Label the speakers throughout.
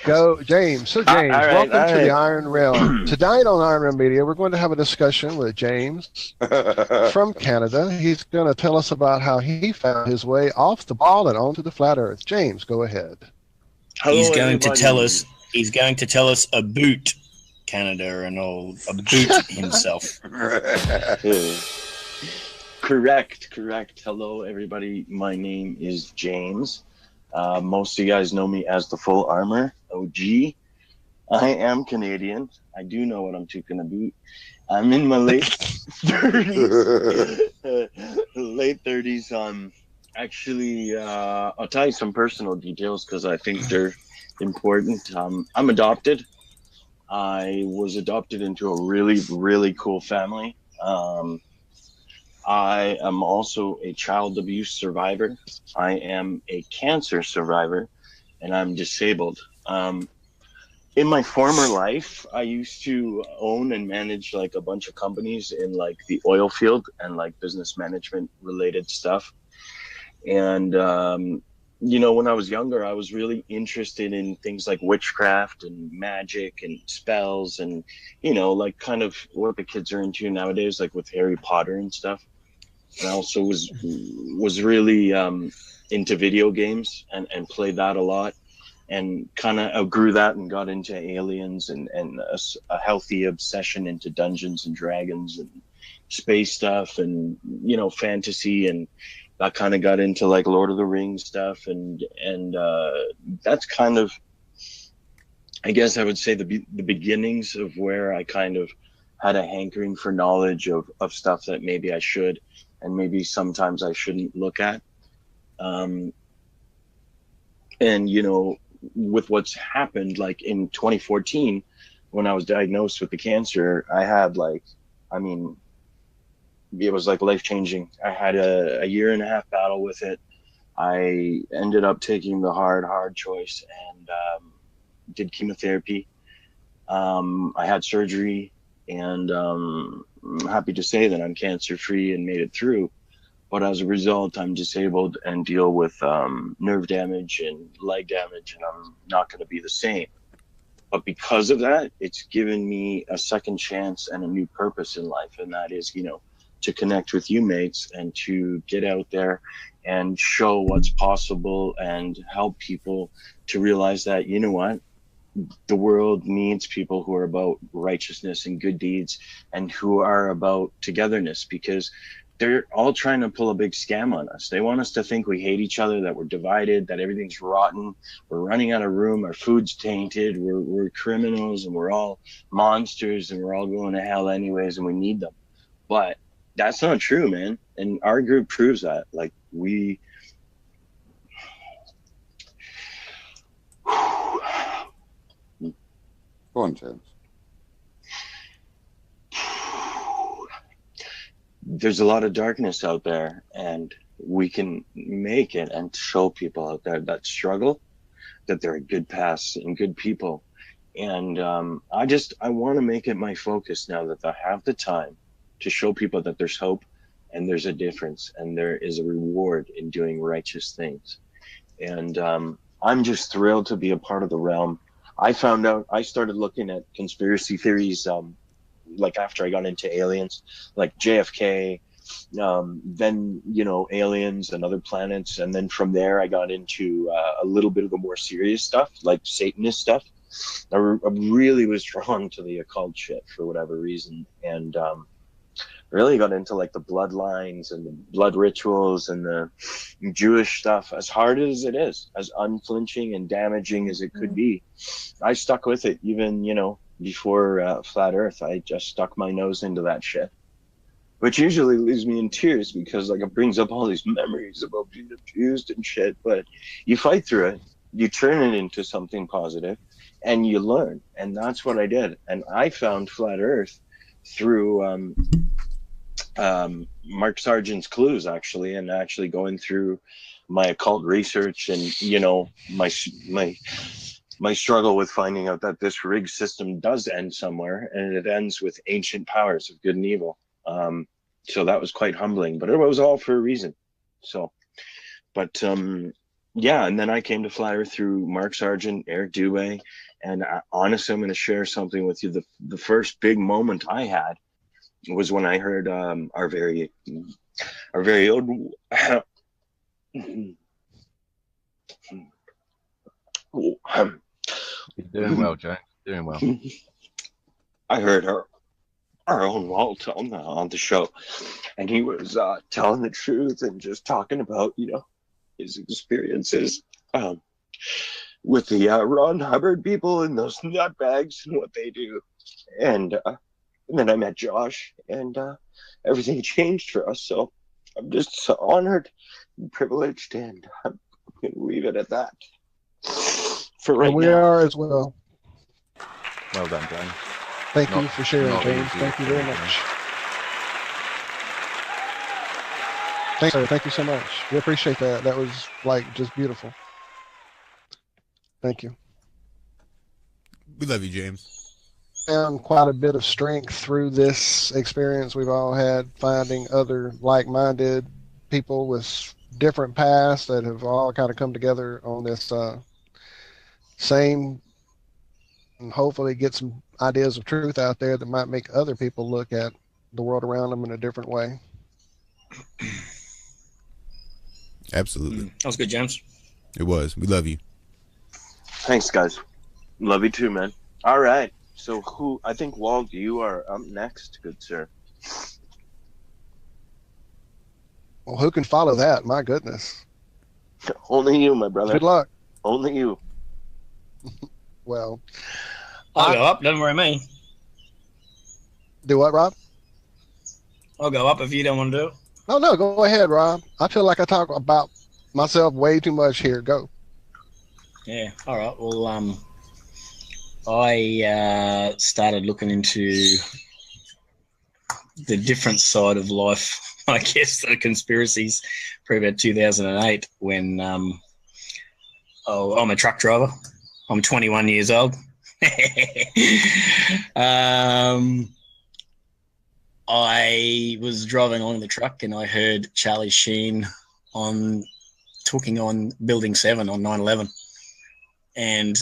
Speaker 1: Go, James. So,
Speaker 2: All
Speaker 1: James,
Speaker 2: right,
Speaker 1: welcome to the
Speaker 2: all
Speaker 1: Iron Realm.
Speaker 2: right.
Speaker 1: Tonight on Iron Realm Media, we're going to have a discussion with James from Canada. He's going to tell us about how he found his way off the ball and onto the flat Earth. James, go ahead.
Speaker 2: Hello,
Speaker 3: He's
Speaker 2: everybody.
Speaker 3: going to tell us about Canada and all about himself.
Speaker 2: Correct. Hello, everybody. My name is James. Most of you guys know me as the Full Armor OG. I am Canadian. I do know what I'm talking about. I'm in my late 30s. Late 30s. Actually, I'll tell you some personal details because I think they're important. I'm adopted. I was adopted into a really cool family. I am also a child abuse survivor. I am a cancer survivor, and I'm disabled. In my former life, I used to own and manage like a bunch of companies in like the oil field and like business management related stuff. And when I was younger, I was really interested in things like witchcraft and magic and spells and like kind of what the kids are into nowadays, like with Harry Potter and stuff. And I also was really into video games and played that a lot, and kind of outgrew that and got into aliens and a healthy obsession into Dungeons and Dragons and space stuff and fantasy, and that kind of got into like Lord of the Rings stuff, and that's kind of, I guess I would say, the beginnings of where I kind of had a hankering for knowledge of stuff that maybe I should and maybe sometimes I shouldn't look at. Um, and with what's happened, like in 2014 when I was diagnosed with the cancer, I had like, I mean, it was like life changing. I had a year and a half battle with it. I ended up taking the hard choice and did chemotherapy. I had surgery, and I'm happy to say that I'm cancer free and made it through. But as a result, I'm disabled and deal with nerve damage and leg damage, and I'm not going to be the same. But because of that, it's given me a second chance and a new purpose in life, and that is, to connect with you mates and to get out there and show what's possible and help people to realize that, you know what, the world needs people who are about righteousness and good deeds and who are about togetherness, because they're all trying to pull a big scam on us. They want us to think we hate each other, that we're divided, that everything's rotten, we're running out of room, our food's tainted, we're criminals, and we're all monsters, and we're all going to hell anyways, and we need them. But that's not true, man. And our group proves that. Like, we
Speaker 4: Go on, James.
Speaker 2: there's a lot of darkness out there, and we can make it and show people out there that struggle that there are good paths and good people. And I want to make it my focus now that I have the time to show people that there's hope and there's a difference and there is a reward in doing righteous things. And I'm just thrilled to be a part of the realm. I started looking at conspiracy theories like after I got into aliens, like JFK, then aliens and other planets, and then from there I got into a little bit of the more serious stuff, like Satanist stuff. I really was drawn to the occult shit for whatever reason, and really got into like the bloodlines and the blood rituals and the Jewish stuff. As hard as it is, as unflinching and damaging as it could be, I stuck with it. Even before flat Earth, I just stuck my nose into that shit, which usually leaves me in tears because like it brings up all these memories about being abused and shit. But you fight through it, you turn it into something positive, and you learn. And that's what I did. And I found flat Earth through Mark Sargent's clues, actually, and actually going through my occult research and my struggle with finding out that this rigged system does end somewhere, and it ends with ancient powers of good and evil. So that was quite humbling, but it was all for a reason. So, but yeah, and then I came to Flat Earth through Mark Sargent, Eric Dubé, and honestly, I'm going to share something with you. The first big moment I had was when I heard our very own.
Speaker 4: You're doing well, James. Doing well.
Speaker 2: I heard our own Walt on the show, and he was telling the truth and just talking about his experiences with the Ron Hubbard people and those nutbags and what they do, and then I met Josh, and everything changed for us. So I'm just so honored and privileged, and I'm going to leave it at that for right
Speaker 1: And we
Speaker 2: now.
Speaker 1: are as well.
Speaker 4: Well done, James.
Speaker 1: Thank you for sharing,
Speaker 4: not
Speaker 1: James.
Speaker 4: easy
Speaker 1: Thank you
Speaker 4: at all,
Speaker 1: very much. Thanks, sir. Thank you so much. We appreciate that. That was just beautiful. Thank you.
Speaker 5: We love you, James.
Speaker 1: Found quite a bit of strength through this experience we've all had, finding other like-minded people with different paths that have all kind of come together on this same, and hopefully get some ideas of truth out there that might make other people look at the world around them in a different way.
Speaker 5: Absolutely.
Speaker 3: That was good, James.
Speaker 5: It was. We love you.
Speaker 2: Thanks, guys. Love you too, man. All right. So I think, Walt, you are up next, good sir.
Speaker 1: Well, who can follow that? My goodness.
Speaker 2: Only you, my brother.
Speaker 1: Good luck.
Speaker 2: Only you.
Speaker 1: Well,
Speaker 3: I'll go up. Don't worry, me.
Speaker 1: do what, Rob?
Speaker 3: I'll go up if you don't want to do it.
Speaker 1: No, go ahead, Rob. I feel like I talk about myself way too much here. Go.
Speaker 3: Yeah. All right. Well, I started looking into the different side of life. I guess the conspiracies, probably about 2008, when I'm a truck driver. I'm 21 years old. I was driving along the truck and I heard Charlie Sheen talking on Building 7 on 9/11, and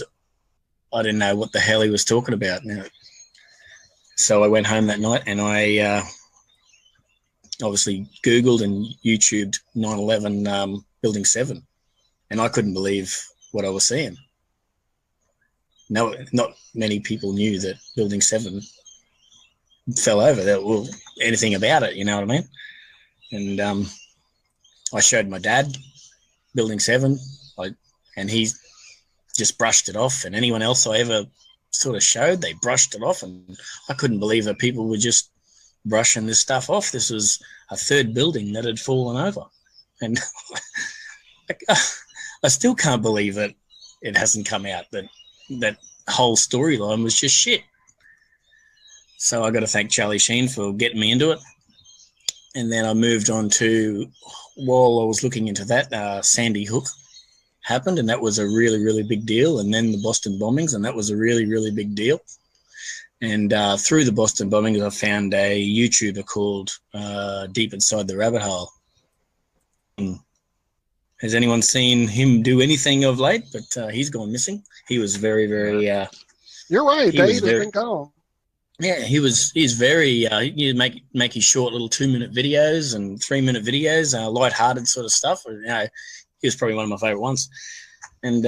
Speaker 3: I didn't know what the hell he was talking about. So I went home that night and I obviously Googled and YouTubed 9/11 Building 7, and I couldn't believe what I was seeing. No, not many people knew that Building 7 fell over, anything about it, you know what I mean? And I showed my dad Building 7, and he just brushed it off, and anyone else I ever sort of showed, they brushed it off, and I couldn't believe that people were just brushing this stuff off. This was a third building that had fallen over, and I still can't believe that it hasn't come out, that whole storyline was just shit. So I got to thank Charlie Sheen for getting me into it. And then I moved on to, while I was looking into that, Sandy Hook happened, and that was a really, really big deal. And then the Boston bombings, and that was a really, really big deal. And through the Boston bombings, I found a YouTuber called Deep Inside the Rabbit Hole. Has anyone seen him do anything of late? But he's gone missing. He was very, very...
Speaker 1: You're right. Dave has been gone.
Speaker 3: Yeah, he's very, he make his short little 2-minute videos and 3-minute videos, lighthearted sort of stuff. He was probably one of my favorite ones. And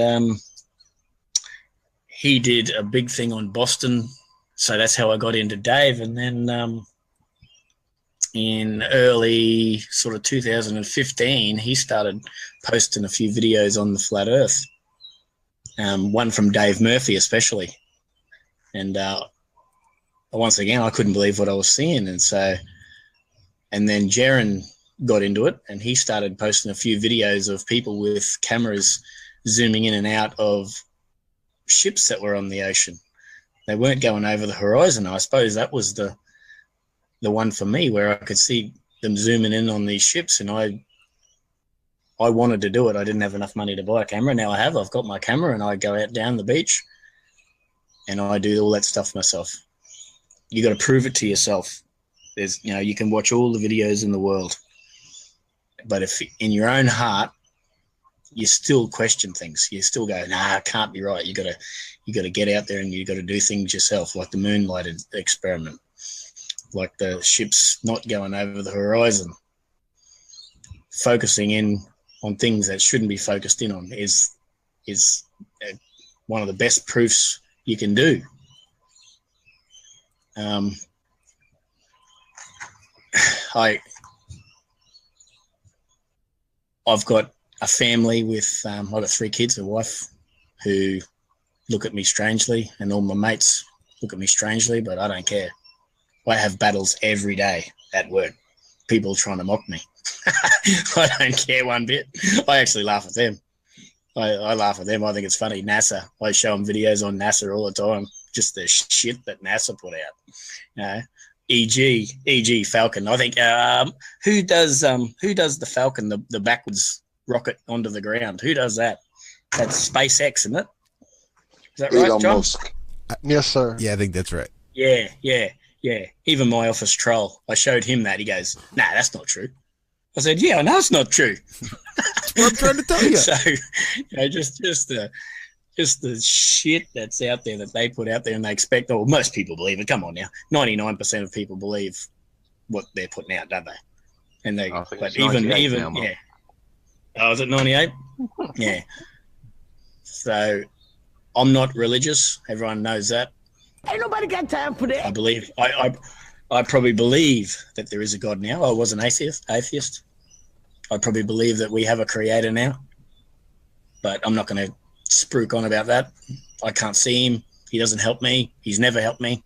Speaker 3: he did a big thing on Boston. So that's how I got into Dave. And then in early sort of 2015, he started posting a few videos on the Flat Earth. One from Dave Murphy especially. And once again, I couldn't believe what I was seeing. And then Jaron got into it, and he started posting a few videos of people with cameras zooming in and out of ships that were on the ocean. They weren't going over the horizon. I suppose that was the one for me, where I could see them zooming in on these ships, and I wanted to do it. I didn't have enough money to buy a camera. Now I have. I've got my camera, and I go out down the beach, and I do all that stuff myself. You got to prove it to yourself. You can watch all the videos in the world, but if in your own heart you still question things. You still go, nah, it can't be right. You got to get out there and you got to do things yourself, like the moonlight experiment, like the ships not going over the horizon, focusing in on things that shouldn't be focused in on is one of the best proofs you can do. I've got a family with I've got 3 kids, a wife, who look at me strangely, and all my mates look at me strangely, but I don't care. I have battles every day at work. People trying to mock me. I don't care one bit. I actually laugh at them. I laugh at them. I think it's funny. NASA. I show them videos on NASA all the time. Just the shit that NASA put out. E.g. Falcon. I think who does the Falcon, the backwards rocket onto the ground? Who does that? That's SpaceX, isn't it? Is that right,
Speaker 6: Elon
Speaker 3: John?
Speaker 6: Musk.
Speaker 1: Yes, sir.
Speaker 5: Yeah, I think that's right.
Speaker 3: Yeah. Even my office troll, I showed him that. He goes, "Nah, that's not true." I said, "Yeah, I know it's not true."
Speaker 5: That's what I'm trying to tell you.
Speaker 3: So, just the shit that's out there that they put out there, and they expect, or most people believe it. Come on now, 99% of people believe what they're putting out, don't they? And they, but even
Speaker 4: now,
Speaker 3: yeah. Oh, is it 98? Yeah. So, I'm not religious. Everyone knows that.
Speaker 7: Ain't nobody got time for that.
Speaker 3: I believe I probably believe that there is a God now. I was an atheist. I probably believe that we have a creator now, but I'm not going to spruik on about that. I can't see him. He doesn't help me. He's never helped me.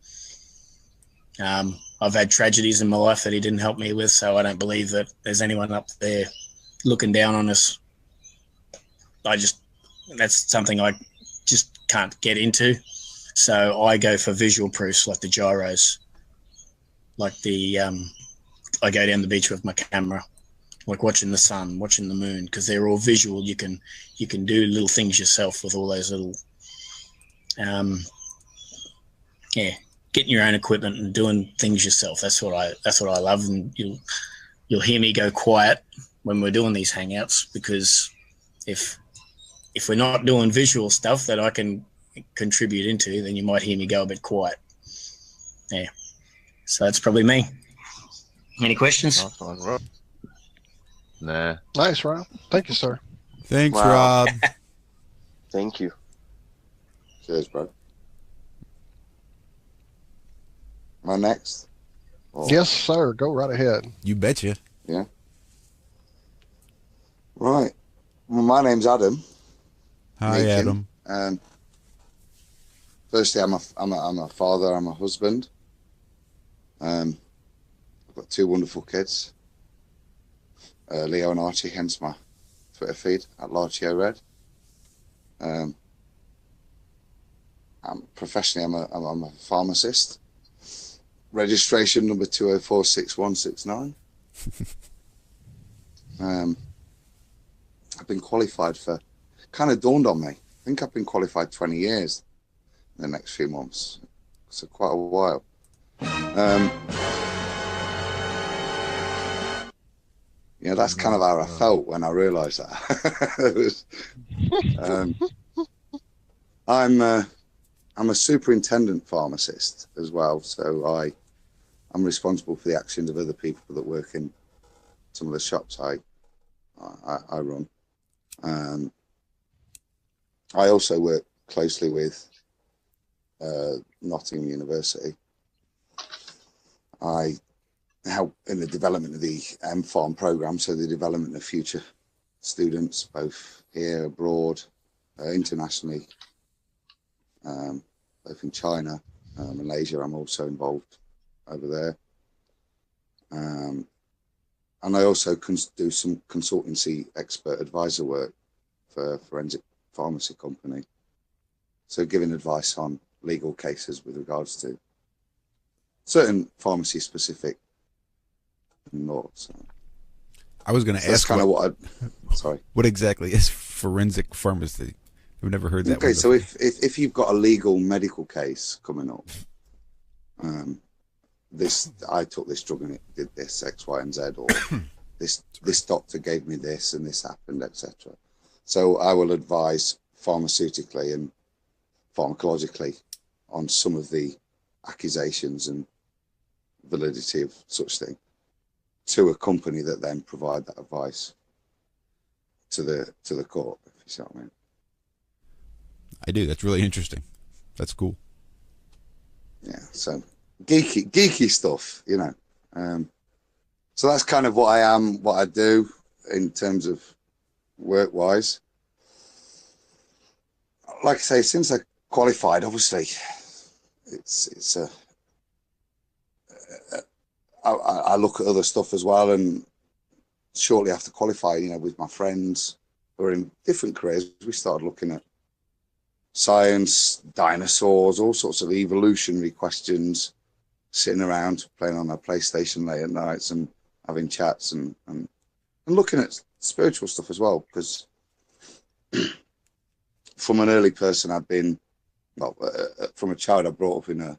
Speaker 3: I've had tragedies in my life that he didn't help me with, so I don't believe that there's anyone up there looking down on us. That's something I just can't get into. So I go for visual proofs, like the gyros, like I go down the beach with my camera, like watching the sun, watching the moon, because they're all visual. You can do little things yourself with all those little, getting your own equipment and doing things yourself. That's what I love, and you'll hear me go quiet when we're doing these hangouts, because if we're not doing visual stuff that I can contribute into, then you might hear me go a bit quiet. Yeah. So that's probably me. Any questions?
Speaker 4: Nice one, Rob. Nah.
Speaker 1: Nice, Rob. Thank you, sir.
Speaker 5: Thanks,
Speaker 2: Wow.
Speaker 5: Rob.
Speaker 2: Thank you.
Speaker 6: Cheers, bro. Am I next? Oh,
Speaker 1: Yes, sir. Go right ahead.
Speaker 5: You betcha.
Speaker 6: right. Well, my name's Adam.
Speaker 5: Hi,
Speaker 6: Meekin.
Speaker 5: Adam.
Speaker 6: Firstly, I'm a father. I'm a husband. I've got 2 wonderful kids, Leo and Archie. Hence my Twitter feed at Larchio Red. Professionally, I'm a pharmacist. Registration number 2046169. I've been qualified for. Kind of dawned on me. I think I've been qualified 20 years. In the next few months, so quite a while. That's kind of how I felt when I realised that. I'm a superintendent pharmacist as well, so I'm responsible for the actions of other people that work in some of the shops I run. I also work closely with Nottingham University. I help in the development of the MPharm program, so the development of future students, both here, abroad, internationally, both in China, Malaysia. I'm also involved over there. And I also do some consultancy expert advisor work for a forensic pharmacy company. So giving advice on legal cases with regards to certain pharmacy-specific laws. So
Speaker 5: I was going to ask.
Speaker 6: That's kind of what sorry.
Speaker 5: What exactly is forensic pharmacy? I've never heard that.
Speaker 6: Okay, so if you've got a legal medical case coming up, I took this drug and it did this X, Y, and Z, or this doctor gave me this and this happened, etc. So I will advise pharmaceutically and pharmacologically on some of the accusations and validity of such thing to a company that then provide that advice to the court, if you see what I mean.
Speaker 5: I do. That's really interesting. That's cool.
Speaker 6: Yeah, so geeky stuff, you know. So that's kind of what I am, what I do in terms of work-wise. Like I say, since I qualified, obviously, it's I look at other stuff as well, and shortly after qualifying, you know, with my friends who are in different careers, we started looking at science, dinosaurs, all sorts of evolutionary questions, sitting around playing on our PlayStation late at nights and having chats and looking at spiritual stuff as well, because from an early person I'd been, well, from a child I brought up in a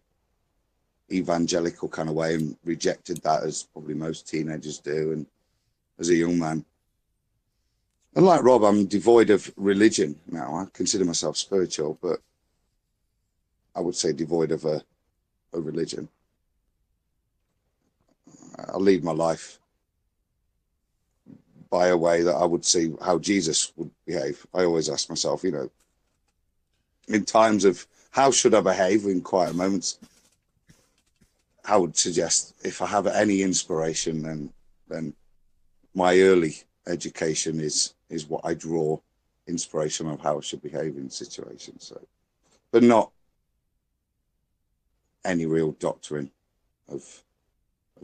Speaker 6: evangelical kind of way and rejected that, as probably most teenagers do, and as a young man. And like Rob, I'm devoid of religion now. I consider myself spiritual, but I would say devoid of a religion. I lead my life by a way that I would see how Jesus would behave. I always ask myself, you know, in times of how should I behave in quiet moments, I would suggest if I have any inspiration, then my early education is what I draw inspiration of how I should behave in situations. So, but not any real doctrine of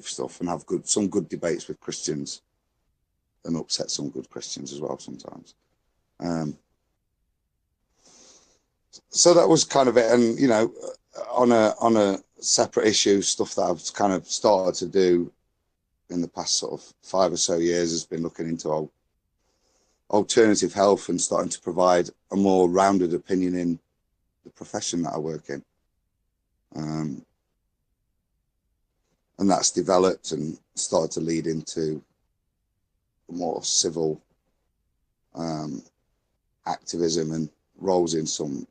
Speaker 6: stuff, and have some good debates with Christians and upset some good Christians as well sometimes. So that was kind of it. And, you know, on a separate issue, stuff that I've kind of started to do in the past sort of 5 or so years has been looking into alternative health and starting to provide a more rounded opinion in the profession that I work in. And that's developed and started to lead into more civil activism and roles in some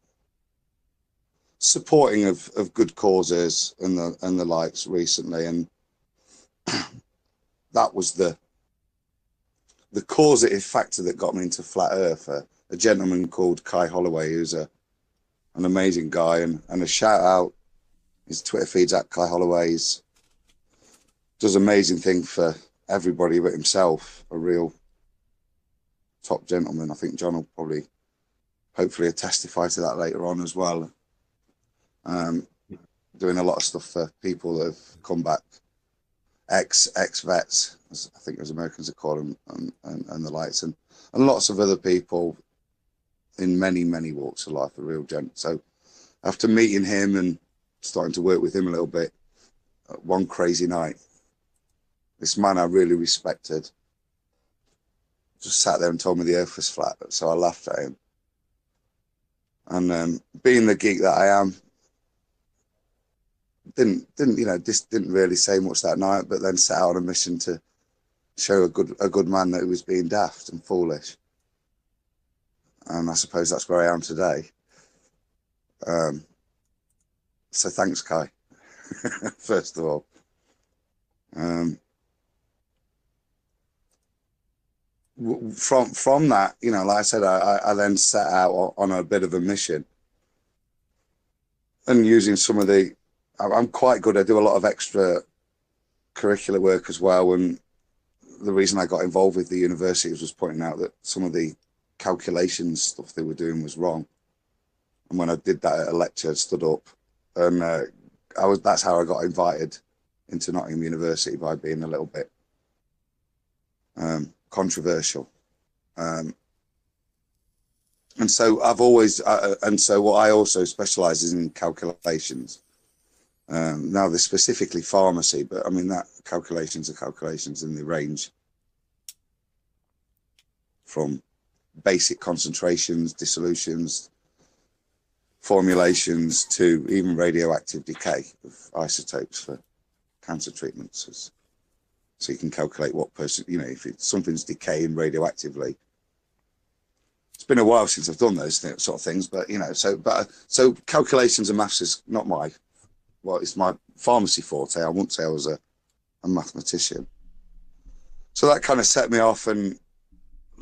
Speaker 6: supporting of good causes and the likes recently. And that was the causative factor that got me into flat earth. A gentleman called Kai Holloway, who's an amazing guy, and a shout out, his Twitter feed's at Kai Holloway's, does amazing thing for everybody but himself, a real top gentleman. I think John will probably hopefully testify to that later on as well. Doing a lot of stuff for people that have come back, ex-vets, as I think as Americans are called them, and the likes, and lots of other people in many walks of life, a real gent. So after meeting him and starting to work with him a little bit, one crazy night, this man I really respected just sat there and told me the earth was flat. So I laughed at him. And being the geek that I am, didn't really say much that night, but then set out on a mission to show a good man that he was being daft and foolish. And I suppose that's where I am today. So thanks, Kai, first of all. From that, you know, like I said, I then set out on a bit of a mission, and using some of I'm quite good. I do a lot of extra curricular work as well, and the reason I got involved with the universities was pointing out that some of the calculations stuff they were doing was wrong. And when I did that at a lecture, I stood up, and that's how I got invited into Nottingham University, by being a little bit controversial. And so I've always, and so what I also specialize is in calculations. Now they're specifically pharmacy, but I mean, that calculations are calculations in the range from basic concentrations, dissolutions, formulations, to even radioactive decay of isotopes for cancer treatments. So you can calculate what person, you know, if something's decaying radioactively, it's been a while since I've done those sort of things, but so calculations and maths is not it's my pharmacy forte. I wouldn't say I was a mathematician. So that kind of set me off, and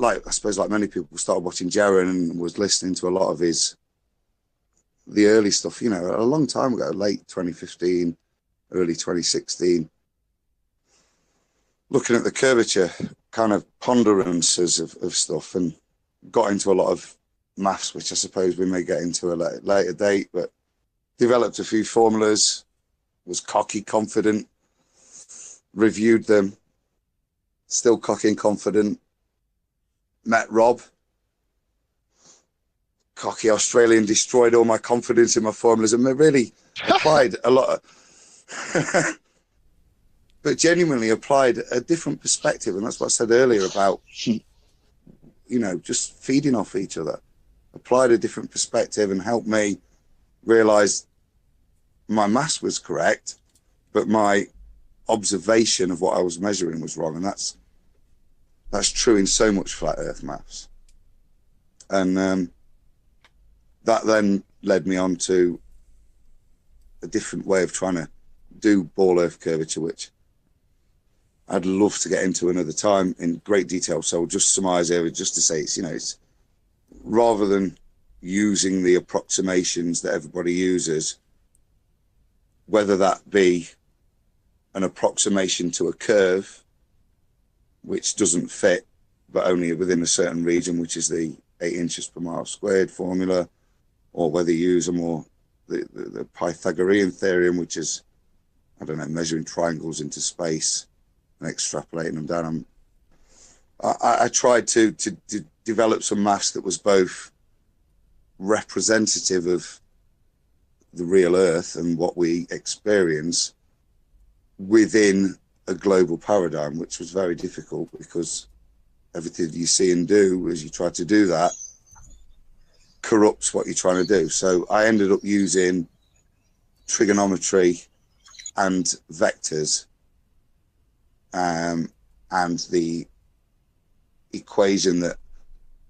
Speaker 6: I suppose like many people, started watching Jaron and was listening to a lot of the early stuff, a long time ago, late 2015, early 2016, looking at the curvature kind of ponderances of stuff, and got into a lot of maths, which I suppose we may get into a later date, but developed a few formulas, was cocky, confident, reviewed them, still cocky and confident, met Rob, cocky Australian, destroyed all my confidence in my formulas, and really applied a lot but genuinely applied a different perspective. And that's what I said earlier about, just feeding off each other. Applied a different perspective and helped me realize my maths was correct, but my observation of what I was measuring was wrong. And that's true in so much flat earth maths. And that then led me on to a different way of trying to do ball earth curvature, which I'd love to get into another time in great detail. So I'll just surmise here just to say it's rather than using the approximations that everybody uses, whether that be an approximation to a curve which doesn't fit but only within a certain region, which is the 8 inches per mile squared formula, or whether you use the Pythagorean theorem, which is, measuring triangles into space and extrapolating them down. I tried to develop some maths that was both representative of the real Earth and what we experience within a global paradigm, which was very difficult because everything you see and do as you try to do that corrupts what you're trying to do. So I ended up using trigonometry and vectors, and the equation that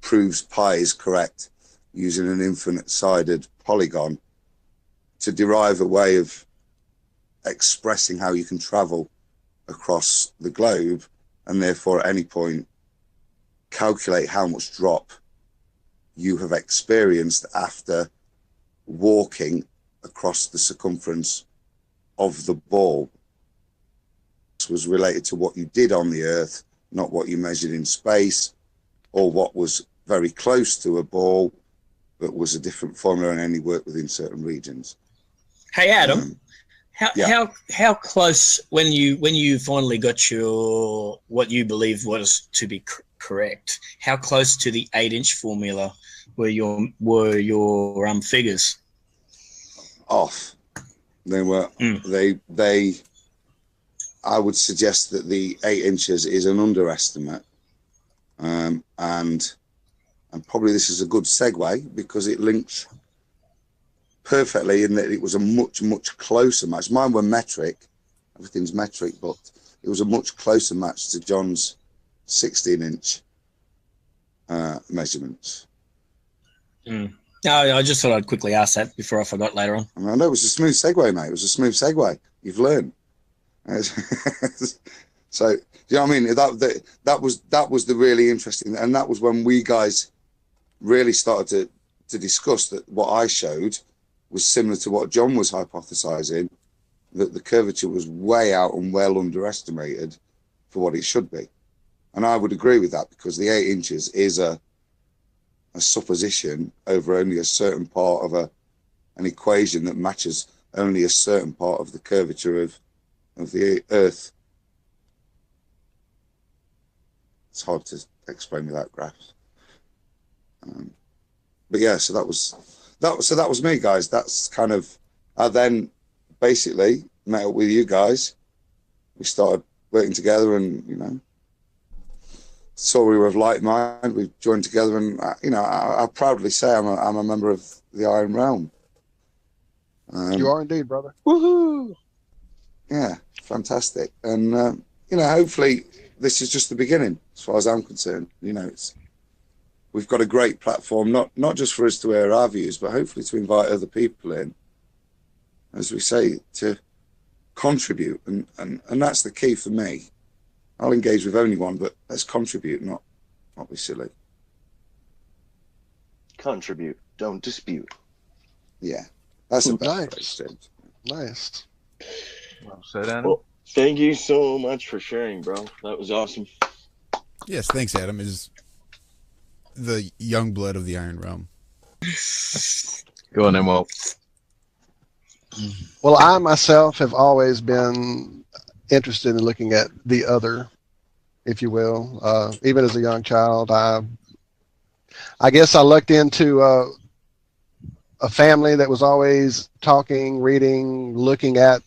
Speaker 6: proves pi is correct using an infinite-sided polygon to derive a way of expressing how you can travel across the globe, and therefore at any point calculate how much drop you have experienced after walking across the circumference of the ball. This was related to what you did on the Earth, not what you measured in space, or what was very close to a ball, but was a different formula and only worked within certain regions.
Speaker 3: Hey, Adam, how close, when you finally got your what you believe was to be correct, how close to the 8-inch formula were your figures? Off.
Speaker 6: They were they I would suggest that the 8 inches is an underestimate, and probably this is a good segue because it links perfectly in that it was a much closer match. Mine were metric, everything's metric, but it was a much closer match to John's 16-inch measurements.
Speaker 3: No, I just thought I'd quickly ask that before I forgot later on.
Speaker 6: I know it was a smooth segue, mate. It was a smooth segue. You've learned. So, you know what I mean? That was the really interesting, and that was when we guys really started to discuss that what I showed was similar to what John was hypothesizing, that the curvature was way out and well underestimated for what it should be. And I would agree with that because the 8 inches is a supposition over only a certain part of an equation that matches only a certain part of the curvature of the Earth. It's hard to explain without graphs. But yeah, so that was me, guys. That's kind of, I then basically met up with you guys. We started working together, and saw we were of like mind. We joined together, and I proudly say I'm a member of the Iron Realm.
Speaker 1: You are indeed, brother.
Speaker 6: Woohoo! Yeah, fantastic. And hopefully this is just the beginning, as far as I'm concerned. we've got a great platform, not just for us to air our views, but hopefully to invite other people in, as we say, to contribute. And that's the key for me. I'll engage with anyone, but let's contribute, not be silly.
Speaker 2: Contribute, don't dispute.
Speaker 6: Yeah, that's a better
Speaker 1: Nice.
Speaker 6: phrase.
Speaker 1: Nice.
Speaker 4: Well said, Adam.
Speaker 2: Well, thank you so much for sharing, bro. That was awesome.
Speaker 5: Yes, thanks, Adam. Is the young blood of the Iron Realm.
Speaker 4: Go on then, Walt.
Speaker 1: Well, I myself have always been interested in looking at the other, if you will. Even as a young child, I guess I looked into a family that was always talking, reading, looking at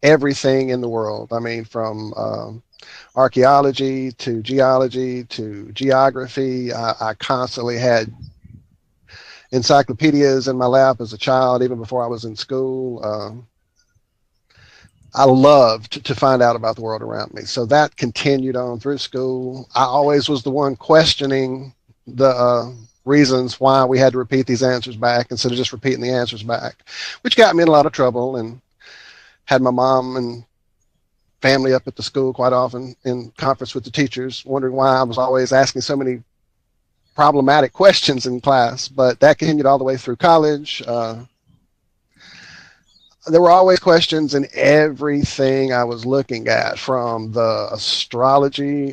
Speaker 1: everything in the world. I mean, from archaeology to geology to geography. I constantly had encyclopedias in my lap as a child, even before I was in school. I loved to find out about the world around me. So that continued on through school. I always was the one questioning the reasons why we had to repeat these answers back instead of just repeating the answers back, which got me in a lot of trouble and had my mom and family up at the school quite often in conference with the teachers, wondering why I was always asking so many problematic questions in class. But that continued all the way through college. There were always questions in everything I was looking at, from the astronomy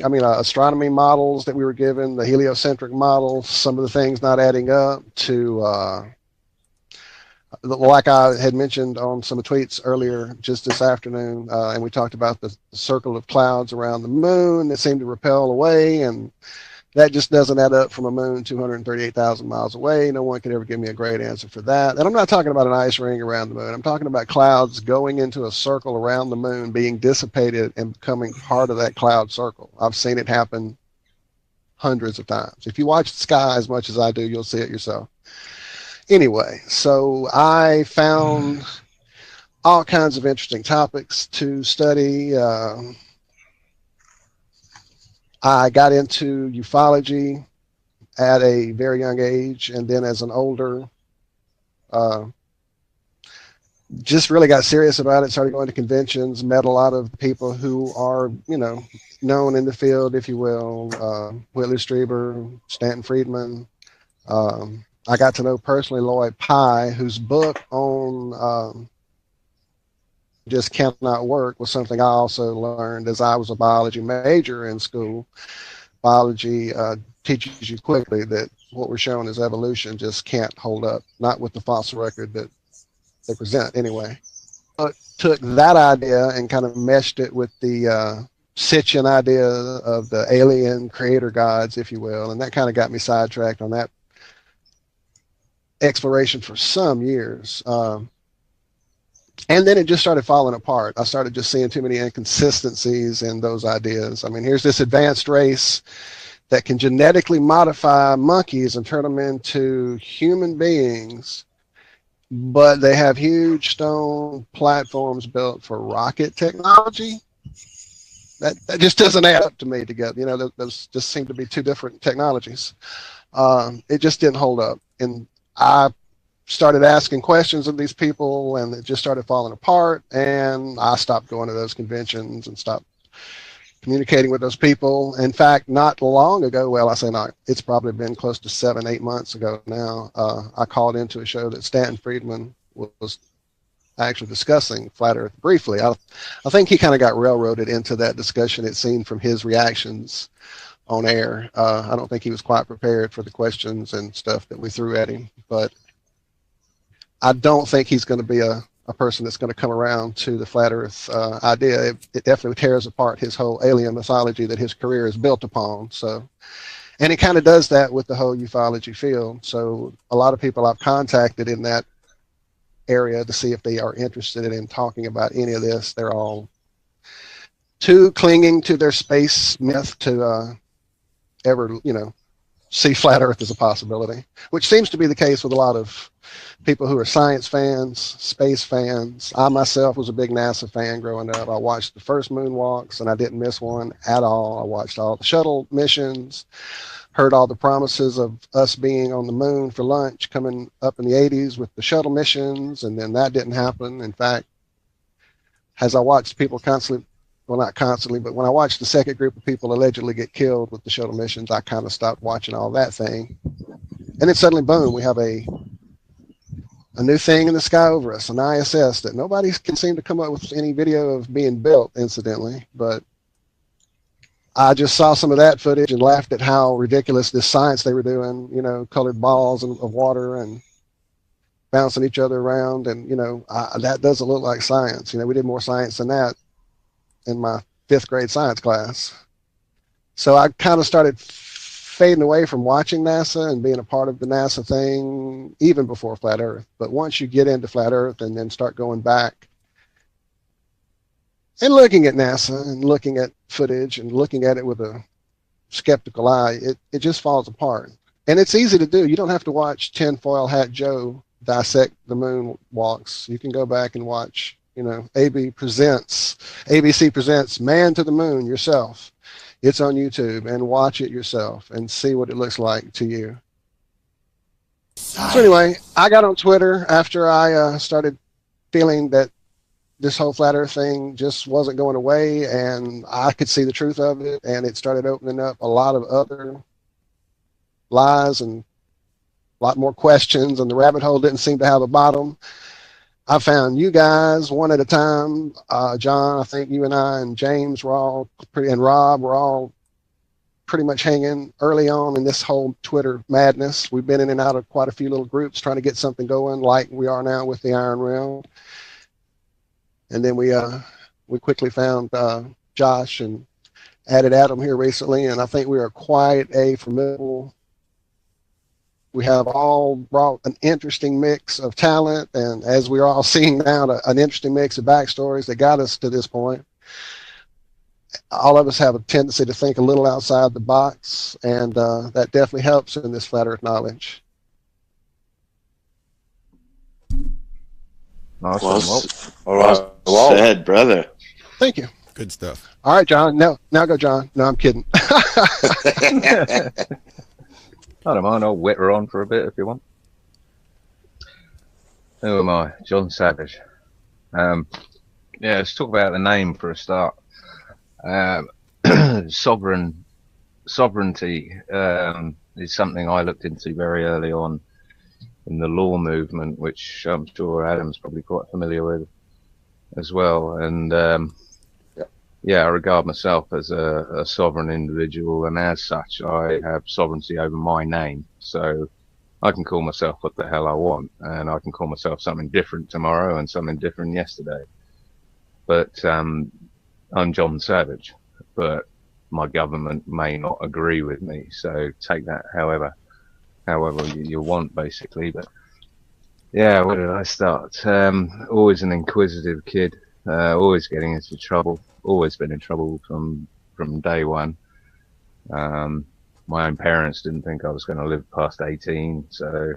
Speaker 1: models that we were given, the heliocentric models, some of the things not adding up, to like I had mentioned on some tweets earlier just this afternoon, and we talked about the circle of clouds around the moon that seem to repel away, and that just doesn't add up from a moon 238,000 miles away. No one could ever give me a great answer for that. And I'm not talking about an ice ring around the moon. I'm talking about clouds going into a circle around the moon, being dissipated and becoming part of that cloud circle. I've seen it happen hundreds of times. If you watch the sky as much as I do, you'll see it yourself. Anyway, so I found all kinds of interesting topics to study. I got into ufology at a very young age, and then as an older, just really got serious about it, started going to conventions, met a lot of people who are, known in the field, if you will, Whitley Strieber, Stanton Friedman. I got to know personally Lloyd Pye, whose book on just cannot work was something I also learned as I was a biology major in school. Biology teaches you quickly that what we're showing is evolution just can't hold up, not with the fossil record that they present anyway. But took that idea and kind of meshed it with the Sitchin idea of the alien creator gods, if you will, and that kind of got me sidetracked on that exploration for some years. And then it just started falling apart. I started just seeing too many inconsistencies in those ideas. I mean, here's this advanced race that can genetically modify monkeys and turn them into human beings, but they have huge stone platforms built for rocket technology. That just doesn't add up to me together. Those just seem to be two different technologies. It just didn't hold up. And I started asking questions of these people, and it just started falling apart, and I stopped going to those conventions and stopped communicating with those people. In fact, not long ago, well, I say not, it's probably been close to 7-8 months ago now, I called into a show that Stanton Friedman was actually discussing flat earth briefly. I think he kind of got railroaded into that discussion, it seemed, from his reactions on air. I don't think he was quite prepared for the questions and stuff that we threw at him, but I don't think he's going to be a person that's going to come around to the flat earth idea. It definitely tears apart his whole alien mythology that his career is built upon. So, and it kind of does that with the whole ufology field. So a lot of people I've contacted in that area to see if they are interested in talking about any of this. They're all too clinging to their space myth to ever, see flat earth as a possibility, which seems to be the case with a lot of people who are science fans, space fans. I myself was a big NASA fan growing up. I watched the first moonwalks, and I didn't miss one at all. I watched all the shuttle missions. heard all the promises of us being on the moon for lunch coming up in the 80s with the shuttle missions, and then that didn't happen. In fact, as I watched people constantly, well, not constantly, but when I watched the second group of people allegedly get killed with the shuttle missions, I kind of stopped watching all that thing. And then suddenly, boom, we have a new thing in the sky over us, an ISS that nobody can seem to come up with any video of being built, incidentally. But I just saw some of that footage and laughed at how ridiculous this science they were doing, you know, colored balls of water and bouncing each other around. And, you know, that doesn't look like science. You know, we did more science than that in my 5th grade science class. So I kind of started fading away from watching NASA and being a part of the NASA thing even before Flat Earth. But once you get into Flat Earth and then start going back and looking at NASA and looking at footage and looking at it with a skeptical eye, it just falls apart. And it's easy to do. You don't have to watch Tinfoil Hat Joe dissect the moon walks. You can go back and watch, you know, ABC presents Man to the Moon yourself. It's on YouTube, and watch it yourself and see what it looks like to you. So anyway, I got on Twitter after I started feeling that this whole flat earth thing just wasn't going away, and I could see the truth of it, and it started opening up a lot of other lies and a lot more questions, and the rabbit hole didn't seem to have a bottom. I found you guys one at a time. John, I think you and I and James were all and Rob were all pretty much hanging early on in this whole Twitter madness. We've been in and out of quite a few little groups trying to get something going, like we are now with the Iron Realm. And then we quickly found Josh and added Adam here recently, and I think we are quite a formidable. We have all brought an interesting mix of talent, and as we're all seeing now, an interesting mix of backstories that got us to this point. All of us have a tendency to think a little outside the box, and that definitely helps in this flat earth knowledge.
Speaker 4: Nice
Speaker 2: Well,
Speaker 4: one, Walt.
Speaker 2: well said, brother.
Speaker 1: Thank you.
Speaker 5: Good stuff.
Speaker 1: All right, John. Now go, John. No, I'm kidding.
Speaker 4: I don't mind. I'll wet her on for a bit if you want. Who am I? John Savage. Yeah, let's talk about the name for a start. Sovereignty is something I looked into very early on in the law movement, which I'm sure Adam's probably quite familiar with as well. And yeah, I regard myself as a sovereign individual, and as such, I have sovereignty over my name. So I can call myself what the hell I want, and I can call myself something different tomorrow and something different yesterday. But I'm John Savage, but my government may not agree with me. So take that however you want, basically. But yeah, where did I start? Always an inquisitive kid, always getting into trouble. Always been in trouble from day one. My own parents didn't think I was going to live past 18, so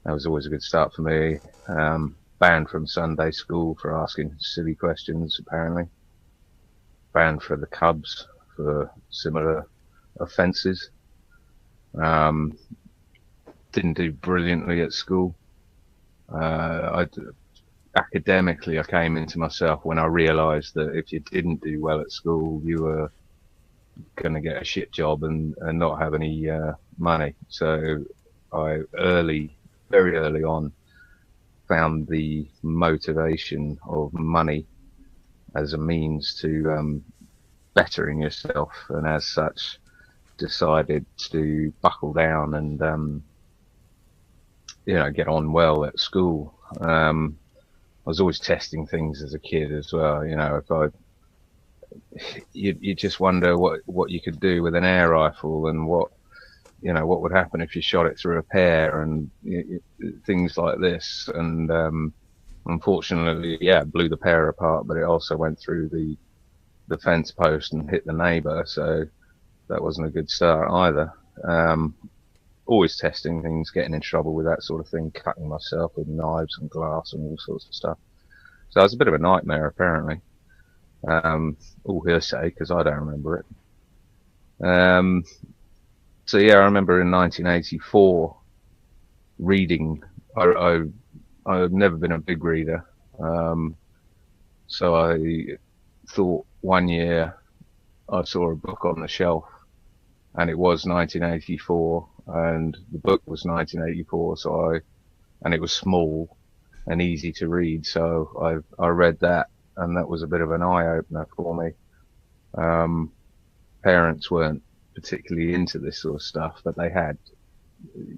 Speaker 4: that was always a good start for me. Banned from Sunday school for asking silly questions, apparently. Banned for the Cubs for similar offences. Didn't do brilliantly at school. Academically, I came into myself when I realised that if you didn't do well at school, you were going to get a shit job and not have any money. So I very early on, found the motivation of money as a means to bettering yourself, and as such, decided to buckle down and get on well at school. I was always testing things as a kid as well. You just wonder what you could do with an air rifle, and what would happen if you shot it through a pear, and things like this. And unfortunately, it blew the pear apart, but it also went through the fence post and hit the neighbour. So that wasn't a good start either. Always testing things, getting in trouble with that sort of thing, cutting myself with knives and glass and all sorts of stuff. So it was a bit of a nightmare, apparently. All hearsay, because I don't remember it. So yeah, I remember in 1984 reading. I've never been a big reader, so I thought one year I saw a book on the shelf, and it was 1984, and the book was 1984. And it was small and easy to read, so I read that, and that was a bit of an eye opener for me. Parents weren't particularly into this sort of stuff, but they had,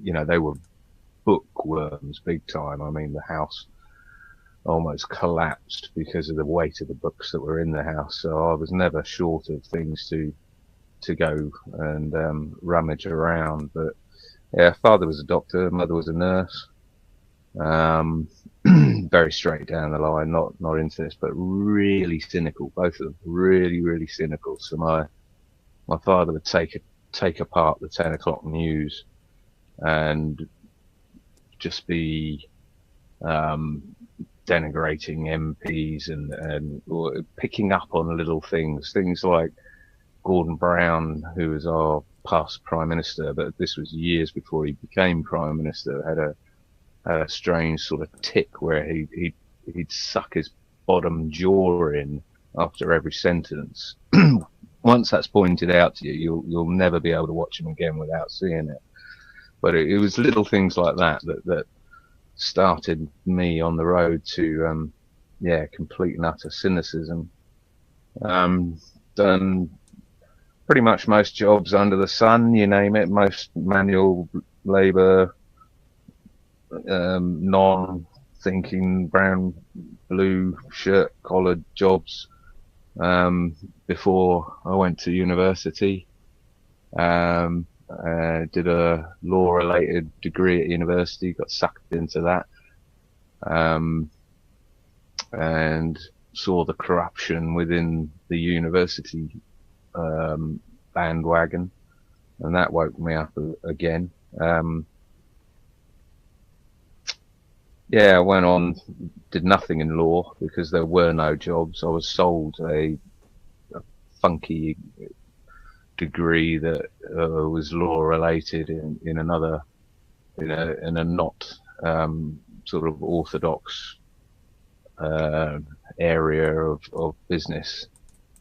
Speaker 4: they were bookworms big time. I mean, the house almost collapsed because of the weight of the books that were in the house. So I was never short of things to go and rummage around. But yeah, father was a doctor, mother was a nurse. Very straight down the line, not into this, but really cynical. Both of them really, really cynical. So my father would take apart the 10 o'clock news and just be denigrating MPs and picking up on little things like Gordon Brown, who was our past Prime Minister, but this was years before he became Prime Minister, had a strange sort of tick where he'd suck his bottom jaw in after every sentence. Once that's pointed out to you, you'll never be able to watch him again without seeing it. But it was little things like that started me on the road to complete and utter cynicism. Done pretty much most jobs under the sun, you name it, most manual labour, non-thinking brown, blue shirt collared jobs before I went to university. Did a law-related degree at university, got sucked into that, and saw the corruption within the university bandwagon, and that woke me up again. I went on, did nothing in law because there were no jobs. I was sold a funky degree that was law related in another, in a not sort of orthodox area of business,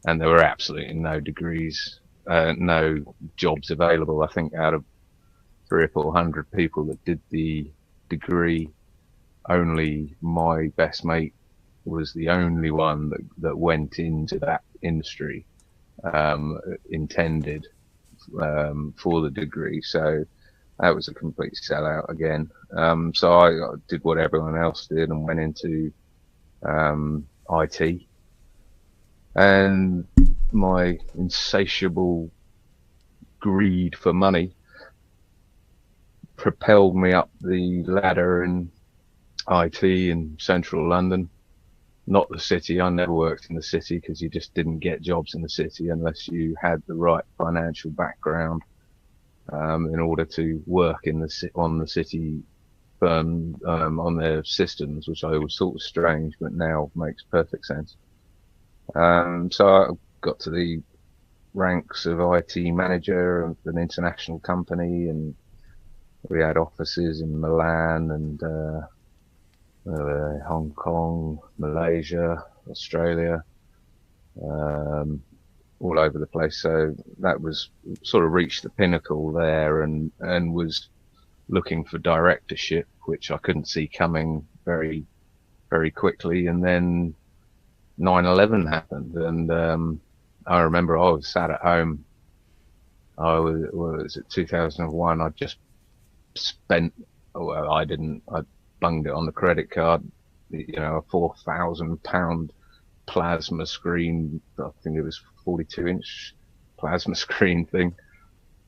Speaker 4: and there were absolutely no degrees, no jobs available. I think out of 300 or 400 people that did the degree, only my best mate was the only one that went into that industry intended for the degree. So that was a complete sellout again. So I did what everyone else did and went into IT, and my insatiable greed for money propelled me up the ladder in IT in central London, not the city. I never worked in the city because you just didn't get jobs in the city unless you had the right financial background in order to work on the city firm, on their systems, which I always thought was strange, but now makes perfect sense. So I got to the ranks of IT manager of an international company, and we had offices in Milan and Hong Kong, Malaysia, Australia, all over the place. So that was sort of reached the pinnacle there, and was looking for directorship, which I couldn't see coming very, very quickly. And then 9/11 happened, and I remember I was sat at home. Was it 2001? I just spent. Well, I didn't. I bunged it on the credit card. A £4,000 plasma screen. I think it was 42-inch plasma screen thing.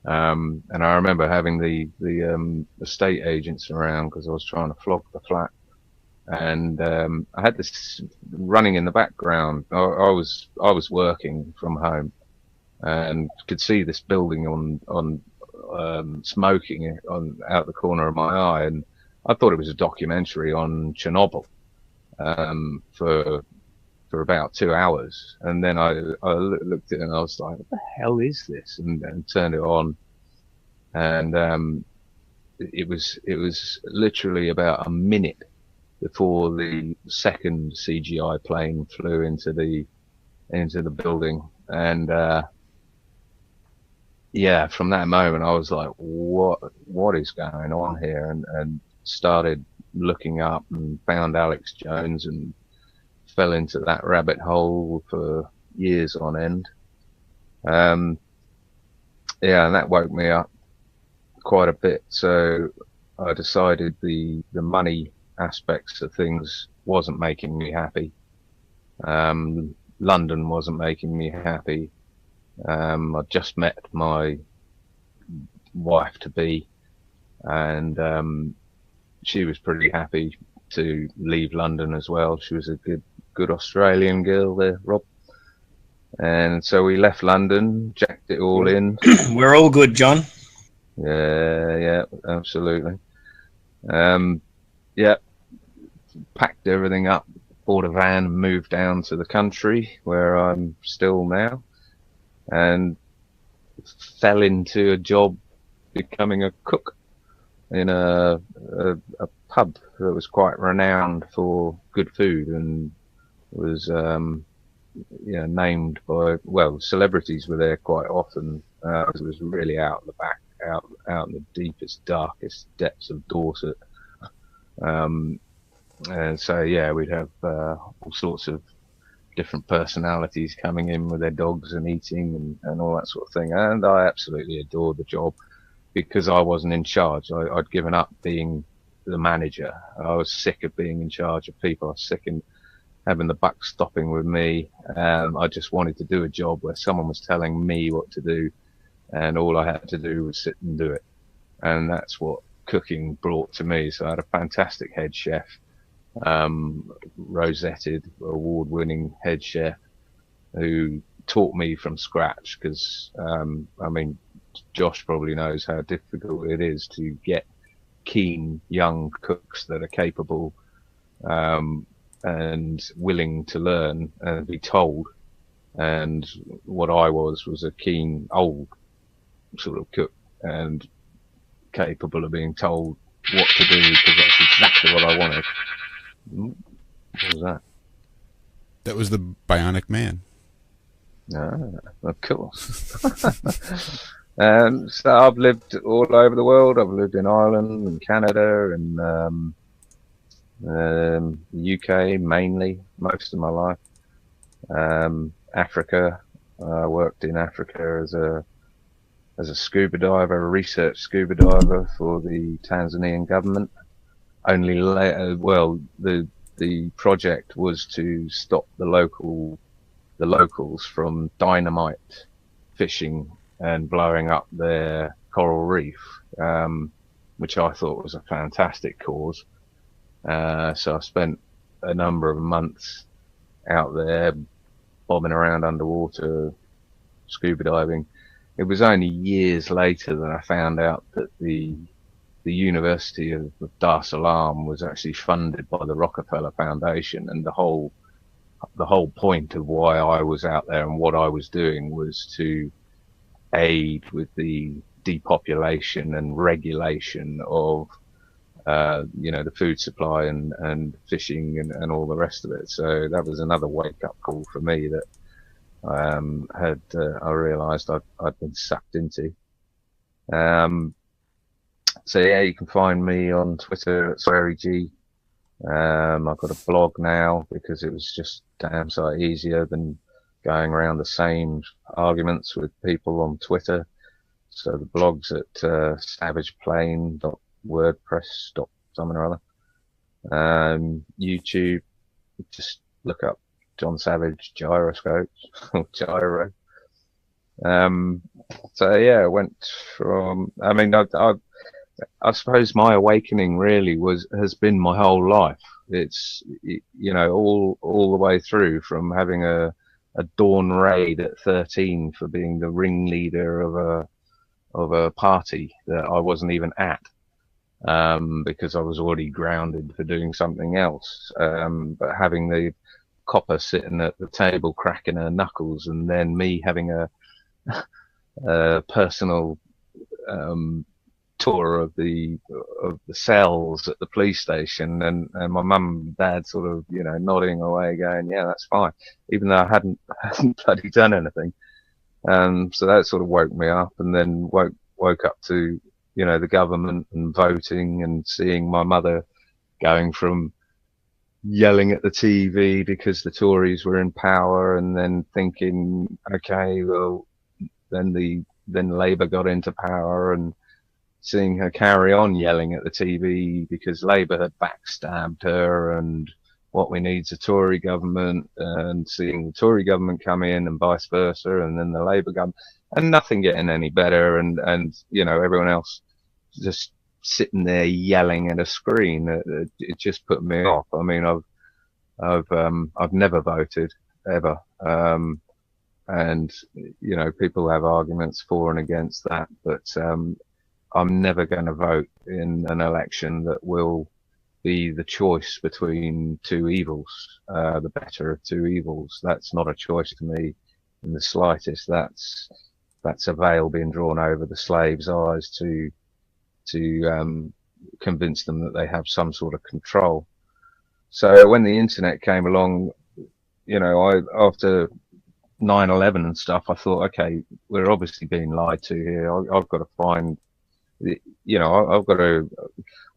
Speaker 4: And I remember having the estate agents around because I was trying to flog the flat. And I had this running in the background. I was working from home and could see this building on smoking out the corner of my eye, and I thought it was a documentary on Chernobyl for about 2 hours. And then I looked at it and I was like, what the hell is this? And turned it on, and it was literally about a minute before the second CGI plane flew into the building, and yeah, from that moment I was like, what is going on here, and started looking up and found Alex Jones and fell into that rabbit hole for years on end. Yeah, and that woke me up quite a bit. So I decided the money aspects of things wasn't making me happy. London wasn't making me happy. I just met my wife to be, and she was pretty happy to leave London as well. She was a good Australian girl there, Rob. And so we left London, jacked it all in.
Speaker 3: We're all good, John.
Speaker 4: Yeah, absolutely. Yeah, packed everything up, bought a van, moved down to the country where I'm still now, and fell into a job becoming a cook in a pub that was quite renowned for good food and was named by, well, celebrities were there quite often. It was really out in the back, out in the deepest, darkest depths of Dorset. And so yeah, we'd have all sorts of different personalities coming in with their dogs and eating and all that sort of thing. And I absolutely adored the job because I wasn't in charge. I'd given up being the manager. I was sick of being in charge of people. I was sick of having the buck stopping with me. I just wanted to do a job where someone was telling me what to do, and all I had to do was sit and do it. And that's what cooking brought to me. So I had a fantastic head chef, rosetted, award-winning head chef, who taught me from scratch. Because I mean, Josh probably knows how difficult it is to get keen young cooks that are capable and willing to learn and be told. And what I was a keen old sort of cook and capable of being told what to do, because that's exactly what I wanted. What was that?
Speaker 5: That was the Bionic Man.
Speaker 4: Ah, of course. So I've lived all over the world. I've lived in Ireland and Canada and UK mainly most of my life. Africa. I worked in Africa as a scuba diver, a research scuba diver for the Tanzanian government. Only later, well, the project was to stop the locals from dynamite fishing and blowing up their coral reef, which I thought was a fantastic cause. So I spent a number of months out there bobbing around underwater, scuba diving. It was only years later that I found out that the University of Dar es Salaam was actually funded by the Rockefeller Foundation, and the whole point of why I was out there and what I was doing was to aid with the depopulation and regulation of the food supply and fishing and all the rest of it. So that was another wake up call for me that I realised I'd been sucked into. So yeah, you can find me on Twitter at SwearyG. I've got a blog now because it was just damn sight easier than going around the same arguments with people on Twitter. So the blog's at savageplane.wordpress. something or other. YouTube, just look up John Savage gyroscopes or gyro. So yeah, I went from. I mean, I suppose my awakening really has been my whole life. It's all the way through, from having a dawn raid at 13 for being the ringleader of a party that I wasn't even at, because I was already grounded for doing something else. But having the copper sitting at the table cracking her knuckles, and then me having a personal tour of the cells at the police station, and my mum and dad sort of, you know, nodding away, going, yeah, that's fine, even though I hadn't bloody done anything. So that sort of woke me up, and then woke up to, you know, the government and voting, and seeing my mother going from yelling at the TV because the Tories were in power, and then thinking, okay, well, then Labour got into power, and seeing her carry on yelling at the TV because Labour had backstabbed her, and what we need is a Tory government, and seeing the Tory government come in and vice versa, and then the Labour government, and nothing getting any better, and you know, everyone else just sitting there yelling at a screen. It just put me off. I mean, I've never voted ever, and you know, people have arguments for and against that, but I'm never going to vote in an election that will be the choice between two evils, the better of two evils. That's not a choice to me in the slightest. That's a veil being drawn over the slaves' eyes to convince them that they have some sort of control. So when the internet came along, you know, after 9/11 and stuff, I thought, okay, we're obviously being lied to here. I've got to find, you know, I'm going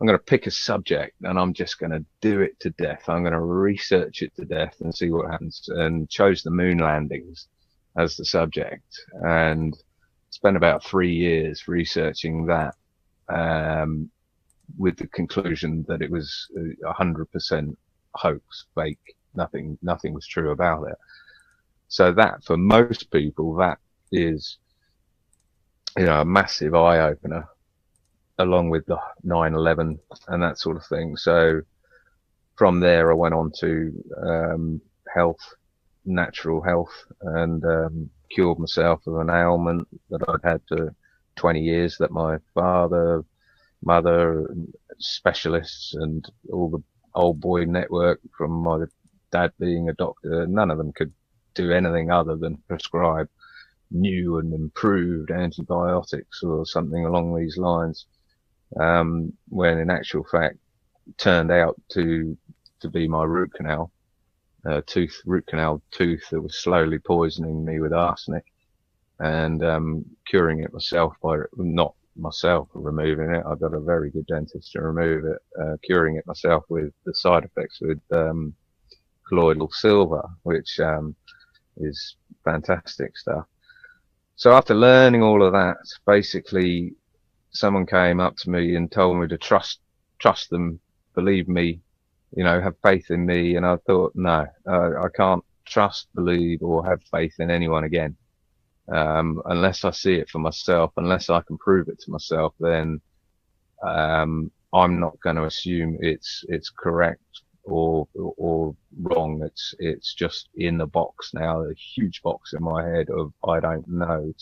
Speaker 4: to pick a subject, and I'm just going to do it to death. I'm going to research it to death and see what happens, and chose the moon landings as the subject, and spent about 3 years researching that, with the conclusion that it was 100% hoax, fake. Nothing was true about it. So that, for most people, that is, you know, a massive eye opener, along with the 9/11 and that sort of thing. So from there, I went on to health, natural health, and cured myself of an ailment that I'd had for 20 years, that my father, mother, specialists, and all the old boy network from my dad being a doctor, none of them could do anything other than prescribe new and improved antibiotics or something along these lines. When in actual fact turned out to be my root canal tooth that was slowly poisoning me with arsenic, and curing it myself by, not myself removing it, I got a very good dentist to remove it, curing it myself with the side effects with colloidal silver, which is fantastic stuff. So after learning all of that, basically someone came up to me and told me to trust them, believe me, you know, have faith in me. And I thought, no, I can't trust, believe, or have faith in anyone again, unless I see it for myself. Unless I can prove it to myself, then I'm not going to assume it's correct or wrong. It's just in the box now, a huge box in my head of I don't know.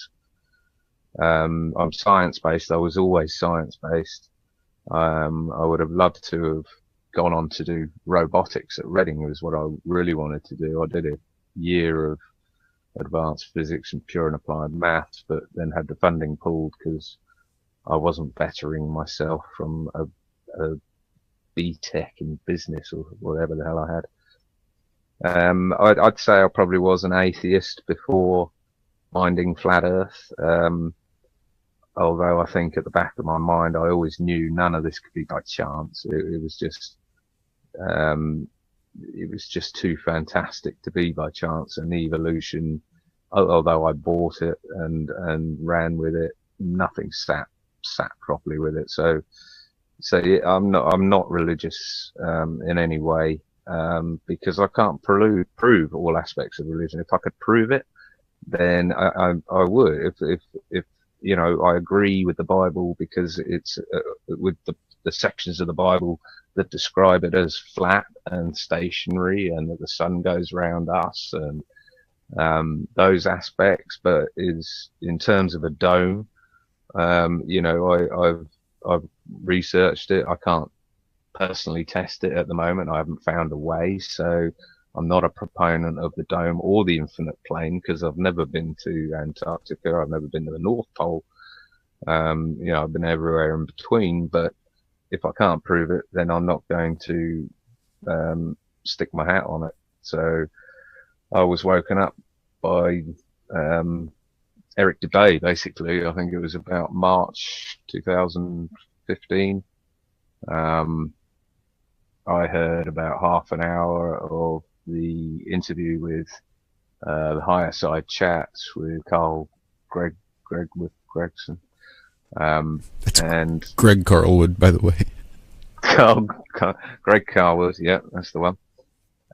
Speaker 4: I'm science based. I was always science based. I would have loved to have gone on to do robotics at Reading. It was what I really wanted to do. I did a year of advanced physics and pure and applied maths, but then had the funding pulled because I wasn't bettering myself from a BTEC in business or whatever the hell I had. I'd say I probably was an atheist before finding flat Earth. Although I think at the back of my mind, I always knew none of this could be by chance. It was just too fantastic to be by chance. And evolution, although I bought it and ran with it, nothing sat properly with it. So I'm not religious in any way, because I can't prove all aspects of religion. If I could prove it, then I would. If you know, I agree with the Bible because it's with the sections of the Bible that describe it as flat and stationary, and that the sun goes round us, and those aspects. But is in terms of a dome, you know, I've researched it. I can't personally test it at the moment. I haven't found a way, so I'm not a proponent of the dome or the infinite plane, because I've never been to Antarctica. I've never been to the North Pole. I've been everywhere in between, but if I can't prove it, then I'm not going to stick my hat on it. So I was woken up by Eric DeBay, basically. I think it was about March 2015. I heard about half an hour of the interview with the Higher Side Chats with Greg with Gregson. And
Speaker 5: Greg Carlwood, by the way.
Speaker 4: Greg Carlwood, yeah, that's the one.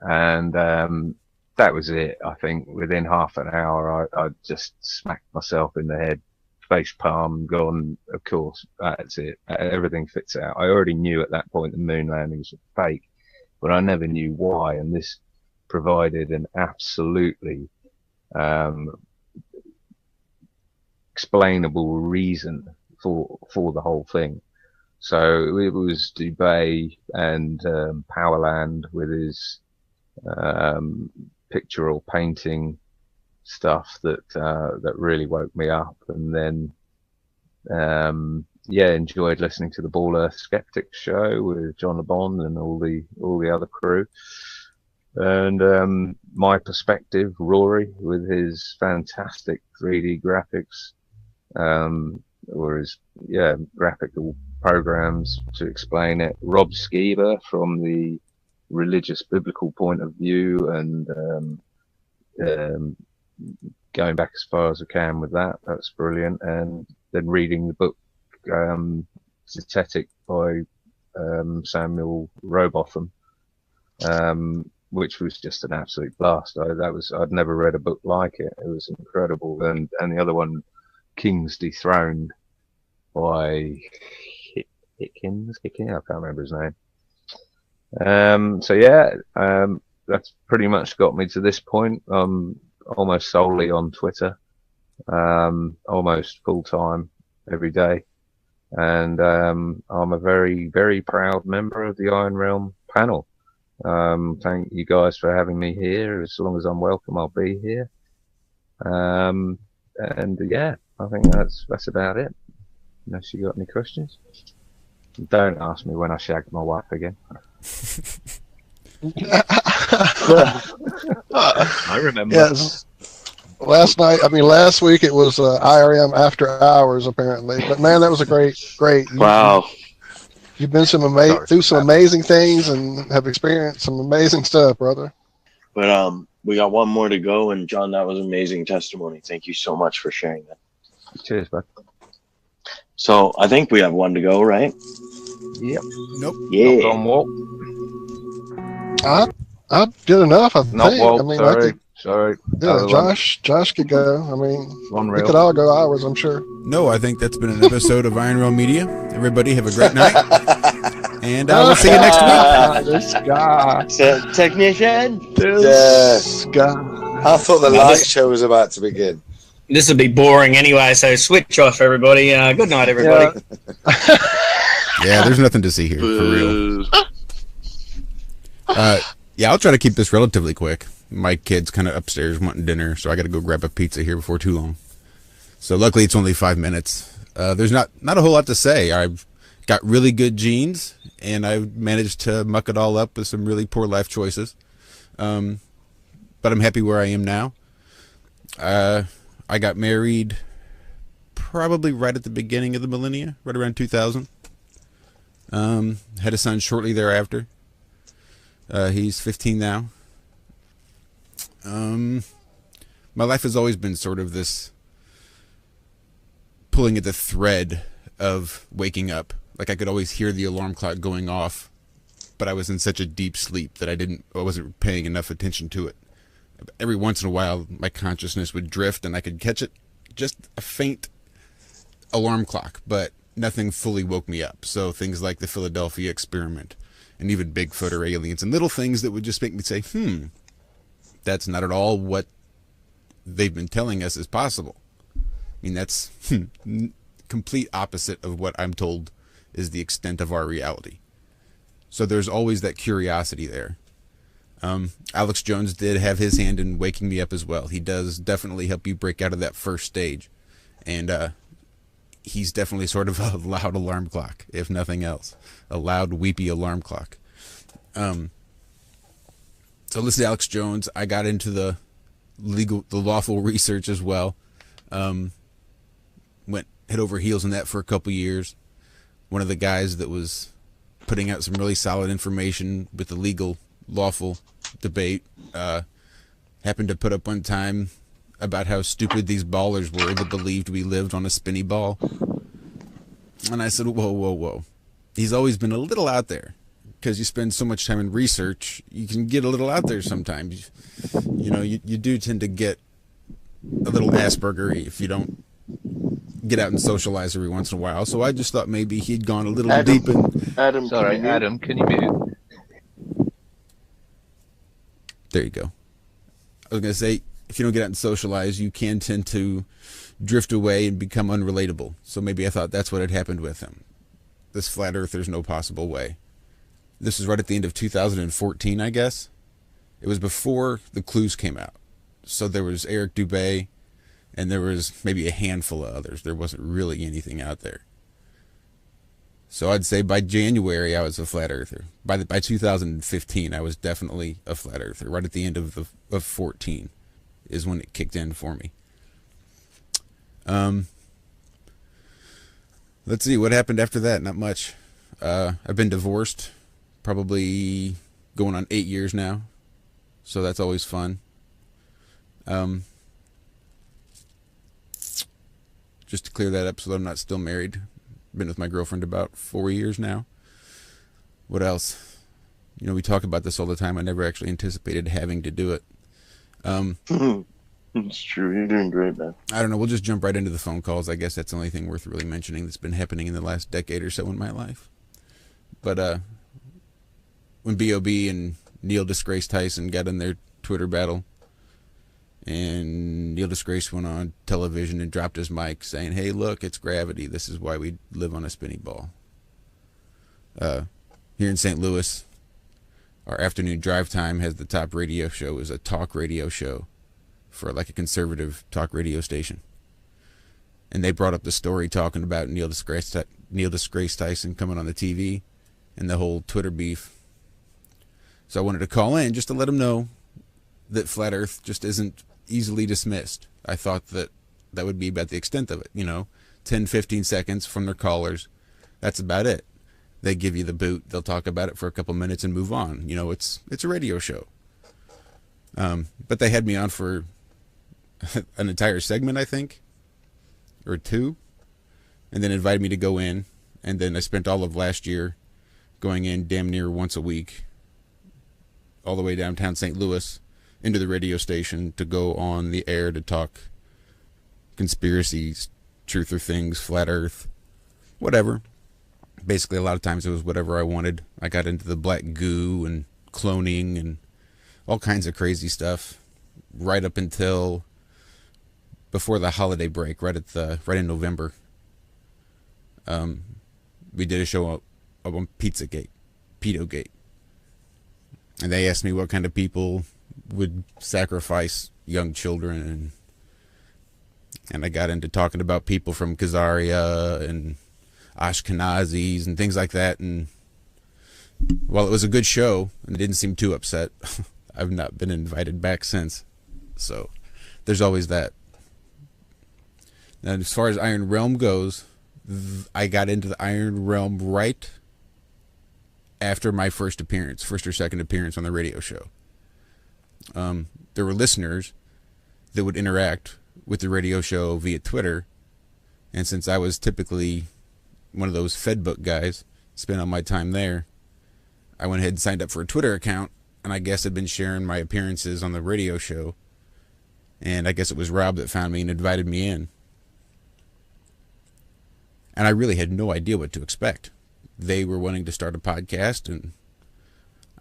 Speaker 4: And that was it. I think within half an hour, I just smacked myself in the head, face palm, gone. Of course, that's it. Everything fits out. I already knew at that point the moon landings were fake, but I never knew why. And this provided an absolutely explainable reason for the whole thing. So it was Dubay and Powerland with his pictorial painting stuff that really woke me up. And then enjoyed listening to the Ball Earth Skeptics show with John LeBon and all the other crew. And My Perspective, Rory, with his fantastic 3D graphics, or his graphical programs to explain it. Rob Skeever from the religious biblical point of view, and going back as far as I can with that. That's brilliant. And then reading the book Zetetic by Samuel Robotham, which was just an absolute blast. I'd never read a book like it. It was incredible. And the other one, Kings Dethroned by Hickins, I can't remember his name. That's pretty much got me to this point. Almost solely on Twitter, almost full time every day. And I'm a very, very proud member of the Iron Realm panel. Thank you guys for having me here. As long as I'm welcome, I'll be here. I think that's about it. Unless you got any questions. Don't ask me when I shagged my wife again. I remember.
Speaker 1: Yes. Last week it was IRM after hours apparently. But man, that was a great.
Speaker 2: Wow.
Speaker 1: You've been through some amazing things and have experienced some amazing stuff, brother.
Speaker 2: But we got one more to go, and John, that was amazing testimony. Thank you so much for sharing that.
Speaker 4: Cheers, bud.
Speaker 2: So I think we have one to go, right?
Speaker 4: Yep.
Speaker 5: Nope.
Speaker 2: Yeah.
Speaker 4: Not on Walt.
Speaker 1: I did enough, I think.
Speaker 4: Not Walt, sorry.
Speaker 1: Yeah, Josh could go. I mean,
Speaker 4: Unreal.
Speaker 1: we could all go hours, I'm sure.
Speaker 5: No, I think that's been an episode of Iron Realm Media. Everybody have a great night. And we'll see you next week.
Speaker 1: This guy.
Speaker 2: Technician.
Speaker 1: This guy.
Speaker 6: I thought the light show was about to begin.
Speaker 3: This would be boring anyway, so switch off, everybody. Good night, everybody.
Speaker 5: Yeah, there's nothing to see here, for real. I'll try to keep this relatively quick. My kid's kind of upstairs wanting dinner, so I got to go grab a pizza here before too long. So luckily it's only 5 minutes. There's not a whole lot to say. I've got really good genes, and I've managed to muck it all up with some really poor life choices. But I'm happy where I am now. I got married probably right at the beginning of the millennia, right around 2000. Had a son shortly thereafter. He's 15 now. My life has always been sort of this pulling at the thread of waking up. Like I could always hear the alarm clock going off, but I was in such a deep sleep that I wasn't paying enough attention to it. Every once in a while, my consciousness would drift and I could catch it, just a faint alarm clock, but nothing fully woke me up. So things like the Philadelphia experiment and even Bigfoot or aliens and little things that would just make me say, that's not at all what they've been telling us is possible. I mean, that's complete opposite of what I'm told is the extent of our reality. So there's always that curiosity there. Alex Jones did have his hand in waking me up as well. He does definitely help you break out of that first stage. And he's definitely sort of a loud alarm clock, if nothing else. A loud, weepy alarm clock. So listen to Alex Jones. I got into the lawful research as well. Went head over heels in that for a couple years. One of the guys that was putting out some really solid information with the legal, lawful debate happened to put up one time about how stupid these ballers were that believed we lived on a spinny ball. And I said, whoa. He's always been a little out there. Because you spend so much time in research, you can get a little out there sometimes. You know, you do tend to get a little Asperger if you don't get out and socialize every once in a while. So I just thought maybe he'd gone a little deep in...
Speaker 4: Adam, can you mute?
Speaker 5: There you go. I was going to say, if you don't get out and socialize, you can tend to drift away and become unrelatable. So maybe I thought that's what had happened with him. This flat earther's no possible way. This was right at the end of 2014, I guess. It was before the clues came out. So there was Eric Dubé, and there was maybe a handful of others. There wasn't really anything out there. So I'd say by January, I was a flat earther. By 2015, I was definitely a flat earther. Right at the end of 14 is when it kicked in for me. Let's see, what happened after that? Not much. I've been divorced. Probably going on 8 years now. So that's always fun. Just to clear that up so that I'm not still married. Been with my girlfriend about 4 years now. What else? You know, we talk about this all the time. I never actually anticipated having to do it.
Speaker 2: It's true. You're doing great, man.
Speaker 5: I don't know. We'll just jump right into the phone calls. I guess that's the only thing worth really mentioning that's been happening in the last decade or so in my life. But, when B.O.B. and Neil deGrasse Tyson got in their Twitter battle, and Neil deGrasse went on television and dropped his mic saying, hey, look, it's gravity. This is why we live on a spinny ball. Here in St. Louis, our afternoon drive time has the top radio show is a talk radio show for like a conservative talk radio station. And they brought up the story talking about Neil deGrasse Tyson coming on the TV and the whole Twitter beef. So I wanted to call in just to let them know that Flat Earth just isn't easily dismissed. I thought that would be about the extent of it. You know, 10, 15 seconds from their callers. That's about it. They give you the boot. They'll talk about it for a couple minutes and move on. You know, it's a radio show. But they had me on for an entire segment, I think, or two, and then invited me to go in. And then I spent all of last year going in damn near once a week, all the way downtown St. Louis into the radio station to go on the air to talk conspiracies, truth or things, flat earth, whatever. Basically, a lot of times it was whatever I wanted. I got into the black goo and cloning and all kinds of crazy stuff right up until before the holiday break, right in November. We did a show on Pizzagate. And they asked me what kind of people would sacrifice young children, and I got into talking about people from Khazaria and Ashkenazis and things like that. And while it was a good show and didn't seem too upset, I've not been invited back since. So there's always that. Now, as far as Iron Realm goes, I got into the Iron Realm right after my first or second appearance on the radio show. There were listeners that would interact with the radio show via Twitter, and since I was typically one of those Fedbook guys, spent all my time there, I went ahead and signed up for a Twitter account, and I guess I'd been sharing my appearances on the radio show, and I guess it was Rob that found me and invited me in. And I really had no idea what to expect. They were wanting to start a podcast, and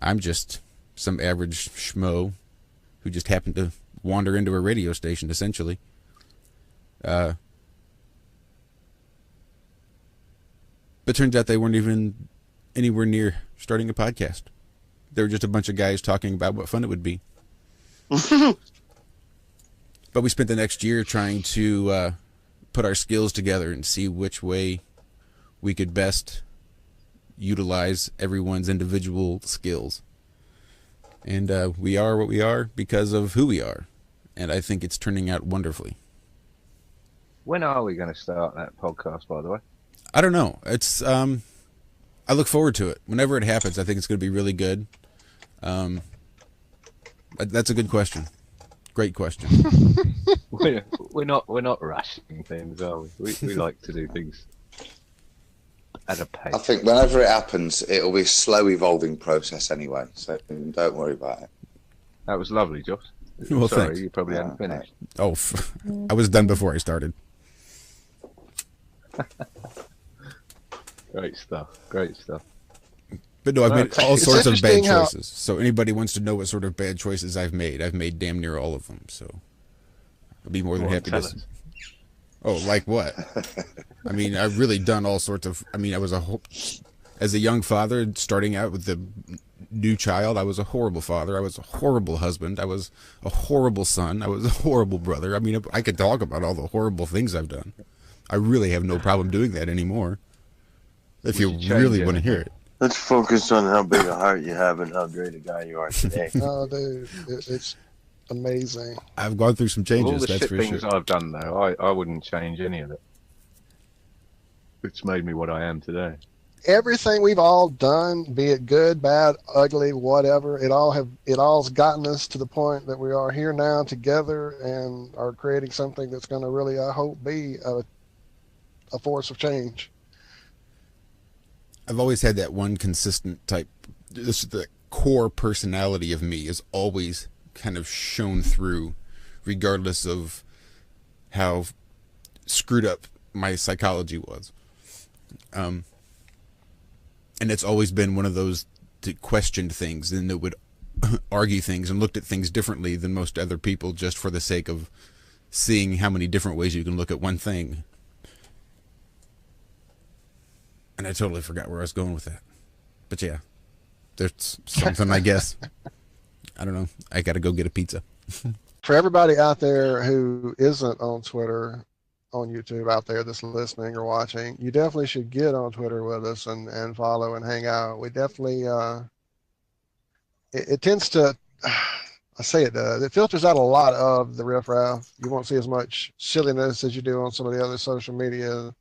Speaker 5: I'm just some average schmo who just happened to wander into a radio station, essentially. But turns out they weren't even anywhere near starting a podcast. They were just a bunch of guys talking about what fun it would be. But we spent the next year trying to put our skills together and see which way we could best utilize everyone's individual skills. And we are what we are because of who we are. And I think it's turning out wonderfully.
Speaker 4: When are we going to start that podcast, by the way?
Speaker 5: I don't know. It's I look forward to it. Whenever it happens, I think it's going to be really good. That's a good question. Great question.
Speaker 4: We're not rushing things, are we? We like to do things at a pace.
Speaker 6: I think whenever it happens, it'll be a slow evolving process anyway. So don't worry about it.
Speaker 4: That was lovely, Josh.
Speaker 5: Well,
Speaker 4: sorry,
Speaker 5: thanks.
Speaker 4: you probably hadn't finished.
Speaker 5: Oh, I was done before I started.
Speaker 4: Great stuff. Great stuff.
Speaker 5: But no, I've made all
Speaker 1: It's
Speaker 5: sorts of bad
Speaker 1: interesting how-
Speaker 5: choices. So anybody wants to know what sort of bad choices I've made damn near all of them. So I'd be more than happy
Speaker 4: Tell
Speaker 5: to.
Speaker 4: us.
Speaker 5: Oh, like what? I mean, I've really done all sorts of. I mean, as a young father, starting out with the new child, I was a horrible father. I was a horrible husband. I was a horrible son. I was a horrible brother. I mean, I could talk about all the horrible things I've done. I really have no problem doing that anymore. If you really want to hear it.
Speaker 2: Let's focus on how big a heart you have and how great a guy you are today.
Speaker 1: Oh, dude, it's amazing.
Speaker 5: I've gone through some
Speaker 4: All
Speaker 5: changes,
Speaker 4: the
Speaker 5: that's
Speaker 4: shit
Speaker 5: for
Speaker 4: things
Speaker 5: sure.
Speaker 4: I've done, though, I wouldn't change any of it. It's made me what I am today.
Speaker 1: Everything we've all done, be it good, bad, ugly, whatever, it all's gotten us to the point that we are here now together and are creating something that's going to really, I hope, be a force of change.
Speaker 5: I've always had that one consistent type. This is the core personality of me is always kind of shown through, regardless of how screwed up my psychology was. And it's always been one of those that questioned things and that would argue things and looked at things differently than most other people just for the sake of seeing how many different ways you can look at one thing. And I totally forgot where I was going with that. But yeah, there's something, I guess. I don't know. I got to go get a pizza.
Speaker 1: For everybody out there who isn't on Twitter, on YouTube out there that's listening or watching, you definitely should get on Twitter with us and follow and hang out. We definitely, it tends to, I say it does, it filters out a lot of the riffraff. You won't see as much silliness as you do on some of the other social media.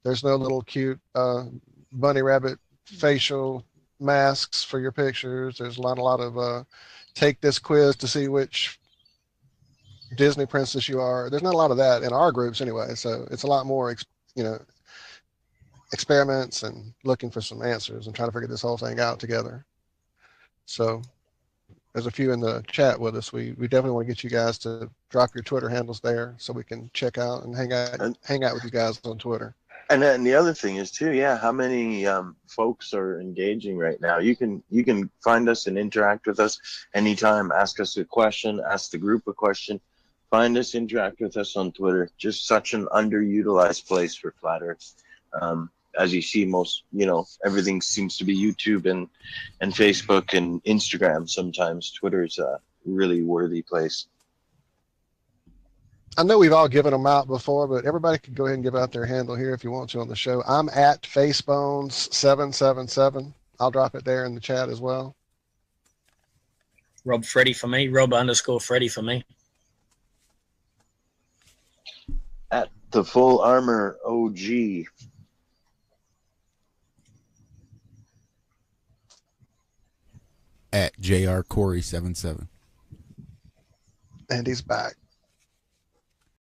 Speaker 1: There's no little cute bunny rabbit facial masks for your pictures. There's a lot of take this quiz to see which Disney princess you are. There's not a lot of that in our groups anyway. So it's a lot more, experiments and looking for some answers and trying to figure this whole thing out together. So there's a few in the chat with us. We definitely want to get you guys to drop your Twitter handles there so we can check out and hang out with you guys on Twitter.
Speaker 2: And then the other thing is too, how many folks are engaging right now? You can find us and interact with us anytime. Ask us a question, ask the group a question. Find us, interact with us on Twitter. Just such an underutilized place for Flat Earth. As you see, everything seems to be YouTube and Facebook and Instagram. Sometimes Twitter's a really worthy place.
Speaker 1: I know we've all given them out before, but everybody can go ahead and give out their handle here if you want to on the show. I'm at Facebones777. I'll drop it there in the chat as well.
Speaker 3: Rob Freddy for me. Rob_Freddy for me.
Speaker 2: At the Full Armor OG.
Speaker 5: At JR Corey 77.
Speaker 1: And he's back.